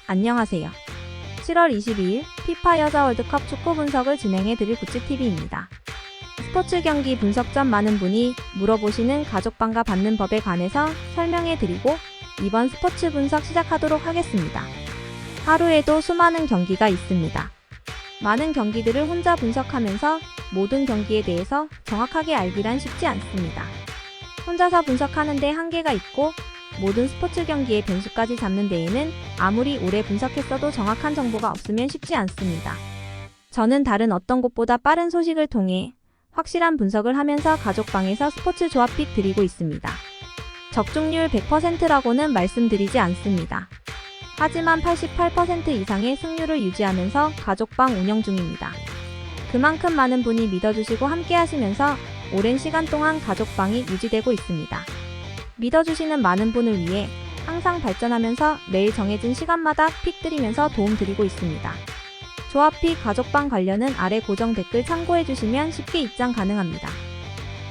안녕하세요. 7월 22일 피파 여자 월드컵 축구 분석을 진행해드릴 구찌TV입니다. 스포츠 경기 분석 전 많은 분이 물어보시는 가족방가 받는 법에 관해서 설명해드리고 이번 스포츠 분석 시작하도록 하겠습니다. 하루에도 수많은 경기가 있습니다. 많은 경기들을 혼자 분석하면서 모든 경기에 대해서 정확하게 알기란 쉽지 않습니다. 혼자서 분석하는 데 한계가 있고 모든 스포츠 경기의 변수까지 잡는 데에는 아무리 오래 분석했어도 정확한 정보가 없으면 쉽지 않습니다. 저는 다른 어떤 곳보다 빠른 소식을 통해 확실한 분석을 하면서 가족방에서 스포츠 조합픽 드리고 있습니다. 적중률 100%라고는 말씀드리지 않습니다. 하지만 88% 이상의 승률을 유지하면서 가족방 운영 중입니다. 그만큼 많은 분이 믿어주시고 함께 하시면서 오랜 시간 동안 가족방이 유지되고 있습니다. 믿어주시는 많은 분을 위해 항상 발전하면서 매일 정해진 시간마다 픽 드리면서 도움 드리고 있습니다. 조합픽 가족방 관련은 아래 고정 댓글 참고해주시면 쉽게 입장 가능합니다.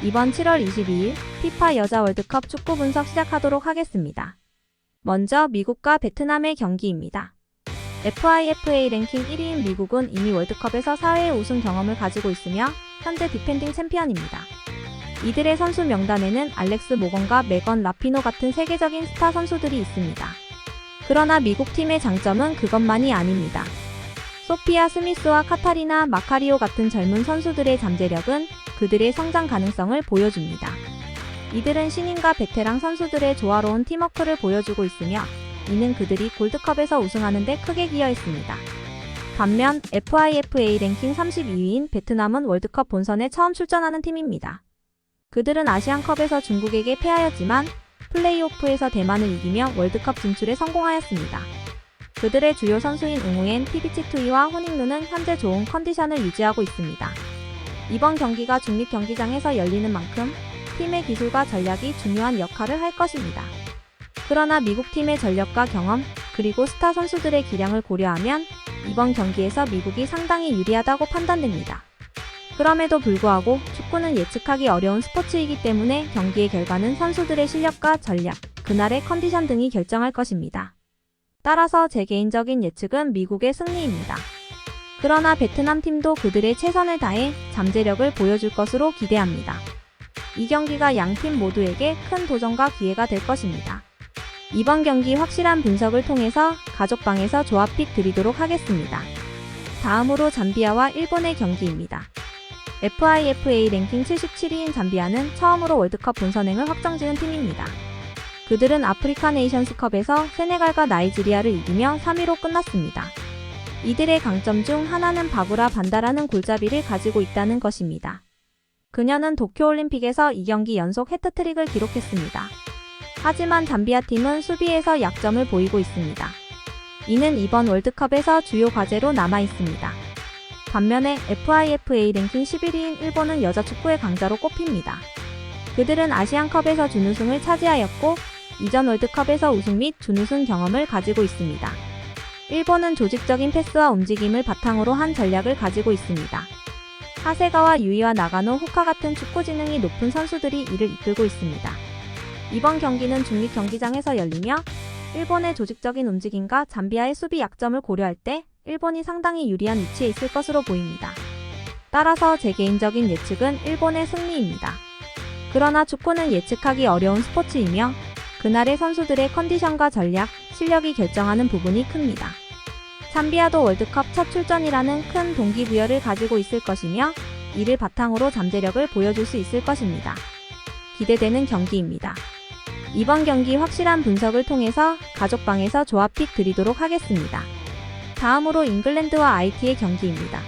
이번 7월 22일 피파 여자 월드컵 축구 분석 시작하도록 하겠습니다. 먼저 미국과 베트남의 경기입니다. FIFA 랭킹 1위인 미국은 이미 월드컵에서 4회 우승 경험을 가지고 있으며 현재 디펜딩 챔피언입니다. 이들의 선수 명단에는 알렉스 모건과 메건 라피노 같은 세계적인 스타 선수들이 있습니다. 그러나 미국 팀의 장점은 그것만이 아닙니다. 소피아 스미스와 카타리나 마카리오 같은 젊은 선수들의 잠재력은 그들의 성장 가능성을 보여줍니다. 이들은 신인과 베테랑 선수들의 조화로운 팀워크를 보여주고 있으며 이는 그들이 골드컵에서 우승하는 데 크게 기여했습니다. 반면 FIFA 랭킹 32위인 베트남은 월드컵 본선에 처음 출전하는 팀입니다. 그들은 아시안컵에서 중국에게 패하였지만 플레이오프에서 대만을 이기며 월드컵 진출에 성공하였습니다. 그들의 주요 선수인 응우엔, 피비치투이와 호닝루는 현재 좋은 컨디션을 유지하고 있습니다. 이번 경기가 중립경기장에서 열리는 만큼 팀의 기술과 전략이 중요한 역할을 할 것입니다. 그러나 미국 팀의 전력과 경험, 그리고 스타 선수들의 기량을 고려하면 이번 경기에서 미국이 상당히 유리하다고 판단됩니다. 그럼에도 불구하고 축구는 예측하기 어려운 스포츠이기 때문에 경기의 결과는 선수들의 실력과 전략, 그날의 컨디션 등이 결정할 것입니다. 따라서 제 개인적인 예측은 미국의 승리입니다. 그러나 베트남 팀도 그들의 최선을 다해 잠재력을 보여줄 것으로 기대합니다. 이 경기가 양팀 모두에게 큰 도전과 기회가 될 것입니다. 이번 경기 확실한 분석을 통해서 가족방에서 조합픽 드리도록 하겠습니다. 다음으로 잠비아와 일본의 경기입니다. FIFA 랭킹 77위인 잠비아는 처음으로 월드컵 본선행을 확정지은 팀입니다. 그들은 아프리카 네이션스컵에서 세네갈과 나이지리아를 이기며 3위로 끝났습니다. 이들의 강점 중 하나는 바구라 반다라는 골잡이를 가지고 있다는 것입니다. 그녀는 도쿄올림픽에서 2경기 연속 해트트릭을 기록했습니다. 하지만 잠비아 팀은 수비에서 약점을 보이고 있습니다. 이는 이번 월드컵에서 주요 과제로 남아 있습니다. 반면에 FIFA 랭킹 11위인 일본은 여자 축구의 강자로 꼽힙니다. 그들은 아시안컵에서 준우승을 차지하였고 이전 월드컵에서 우승 및 준우승 경험을 가지고 있습니다. 일본은 조직적인 패스와 움직임을 바탕으로 한 전략을 가지고 있습니다. 하세가와 유이와 나가노, 후카 같은 축구 지능이 높은 선수들이 이를 이끌고 있습니다. 이번 경기는 중립경기장에서 열리며 일본의 조직적인 움직임과 잠비아의 수비 약점을 고려할 때 일본이 상당히 유리한 위치에 있을 것으로 보입니다. 따라서 제 개인적인 예측은 일본의 승리입니다. 그러나 축구는 예측하기 어려운 스포츠이며 그날의 선수들의 컨디션과 전략, 실력이 결정하는 부분이 큽니다. 잠비아도 월드컵 첫 출전이라는 큰 동기부여를 가지고 있을 것이며 이를 바탕으로 잠재력을 보여줄 수 있을 것입니다. 기대되는 경기입니다. 이번 경기 확실한 분석을 통해서 가족방에서 조합픽 드리도록 하겠습니다. 다음으로 잉글랜드와 IT의 경기입니다.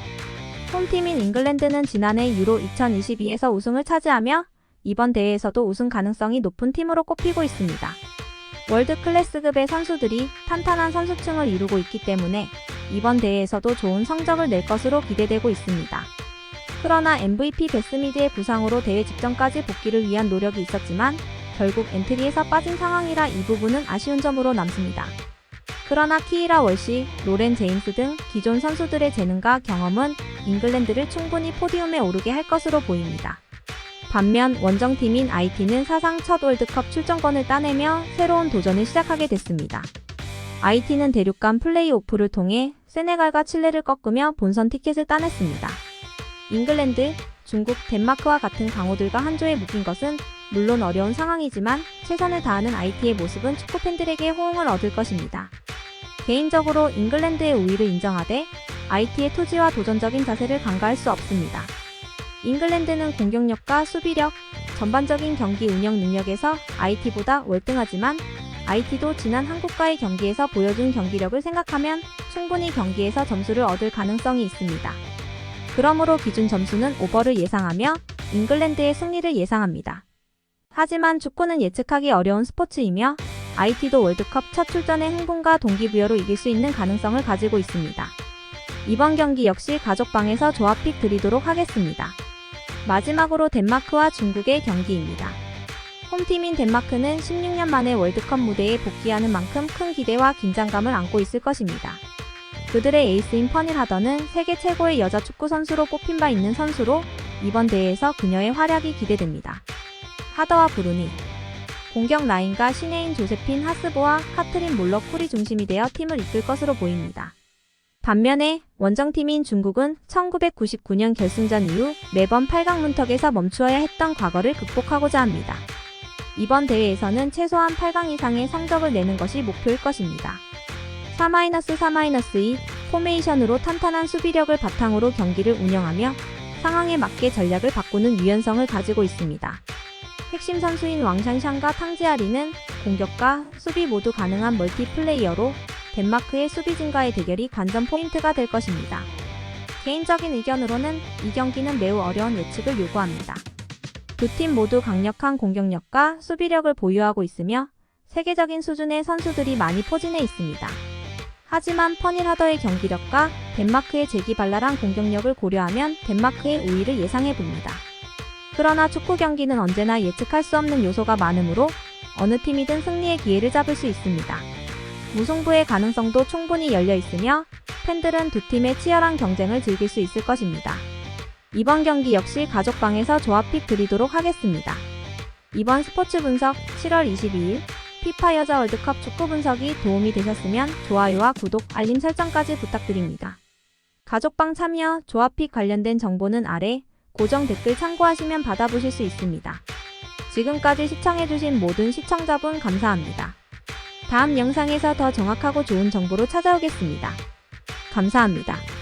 홈팀인 잉글랜드는 지난해 유로 2022에서 우승을 차지하며 이번 대회에서도 우승 가능성이 높은 팀으로 꼽히고 있습니다. 월드 클래스급의 선수들이 탄탄한 선수층을 이루고 있기 때문에 이번 대회에서도 좋은 성적을 낼 것으로 기대되고 있습니다. 그러나 MVP 베스미드의 부상으로 대회 직전까지 복귀를 위한 노력이 있었지만 결국 엔트리에서 빠진 상황이라 이 부분은 아쉬운 점으로 남습니다. 그러나 키이라 월시, 로렌 제임스 등 기존 선수들의 재능과 경험은 잉글랜드를 충분히 포디움에 오르게 할 것으로 보입니다. 반면 원정팀인 IT는 사상 첫 월드컵 출전권을 따내며 새로운 도전을 시작하게 됐습니다. IT는 대륙간 플레이오프를 통해 세네갈과 칠레를 꺾으며 본선 티켓을 따냈습니다. 잉글랜드, 중국, 덴마크와 같은 강호들과 한 조에 묶인 것은 물론 어려운 상황이지만 최선을 다하는 IT의 모습은 축구 팬들에게 호응을 얻을 것입니다. 개인적으로 잉글랜드의 우위를 인정하되 IT의 투지와 도전적인 자세를 간과할 수 없습니다. 잉글랜드는 공격력과 수비력, 전반적인 경기 운영 능력에서 IT보다 월등하지만 IT도 지난 한국과의 경기에서 보여준 경기력을 생각하면 충분히 경기에서 점수를 얻을 가능성이 있습니다. 그러므로 기준 점수는 오버를 예상하며 잉글랜드의 승리를 예상합니다. 하지만 축구는 예측하기 어려운 스포츠이며 IT도 월드컵 첫 출전의 흥분과 동기부여로 이길 수 있는 가능성을 가지고 있습니다. 이번 경기 역시 가족방에서 조합픽 드리도록 하겠습니다. 마지막으로 덴마크와 중국의 경기입니다. 홈팀인 덴마크는 16년 만에 월드컵 무대에 복귀하는 만큼 큰 기대와 긴장감을 안고 있을 것입니다. 그들의 에이스인 퍼닐 하더는 세계 최고의 여자 축구 선수로 뽑힌 바 있는 선수로 이번 대회에서 그녀의 활약이 기대됩니다. 하더와 브루니, 공격 라인과 신예인 조세핀 하스보와 카트린 몰러 쿨이 중심이 되어 팀을 이끌 것으로 보입니다. 반면에 원정팀인 중국은 1999년 결승전 이후 매번 8강 문턱에서 멈추어야 했던 과거를 극복하고자 합니다. 이번 대회에서는 최소한 8강 이상의 성적을 내는 것이 목표일 것입니다. 4-4-2 포메이션으로 탄탄한 수비력을 바탕으로 경기를 운영하며 상황에 맞게 전략을 바꾸는 유연성을 가지고 있습니다. 핵심 선수인 왕샨샨과 탕지아리는 공격과 수비 모두 가능한 멀티플레이어로 덴마크의 수비진과의 대결이 관전 포인트가 될 것입니다. 개인적인 의견으로는 이 경기는 매우 어려운 예측을 요구합니다. 두 팀 모두 강력한 공격력과 수비력을 보유하고 있으며 세계적인 수준의 선수들이 많이 포진해 있습니다. 하지만 퍼닐 하더의 경기력과 덴마크의 재기발랄한 공격력을 고려하면 덴마크의 우위를 예상해봅니다. 그러나 축구 경기는 언제나 예측할 수 없는 요소가 많으므로 어느 팀이든 승리의 기회를 잡을 수 있습니다. 무승부의 가능성도 충분히 열려 있으며 팬들은 두 팀의 치열한 경쟁을 즐길 수 있을 것입니다. 이번 경기 역시 가족방에서 조합픽 드리도록 하겠습니다. 이번 스포츠 분석 7월 22일 피파 여자 월드컵 축구 분석이 도움이 되셨으면 좋아요와 구독, 알림 설정까지 부탁드립니다. 가족방 참여, 조합픽 관련된 정보는 아래 고정 댓글 참고하시면 받아보실 수 있습니다. 지금까지 시청해주신 모든 시청자분 감사합니다. 다음 영상에서 더 정확하고 좋은 정보로 찾아오겠습니다. 감사합니다.